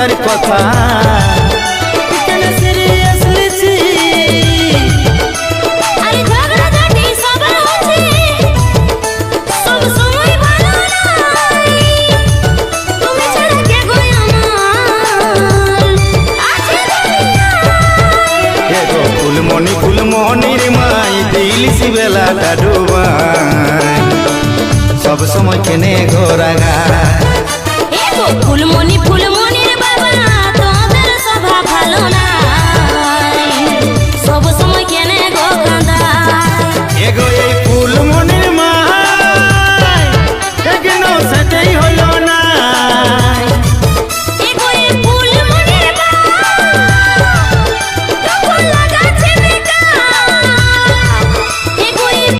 পয়সার কথা ফুলমণি ফুলমণির মাই দিলিস বেলাটা ডুবাই সব সময় কেনে ঘোরাগা ফুলমণি ফুলমণির বাবা তোদের সভা ভালো না সব সময় কেনে গো কাঁদা এগো এই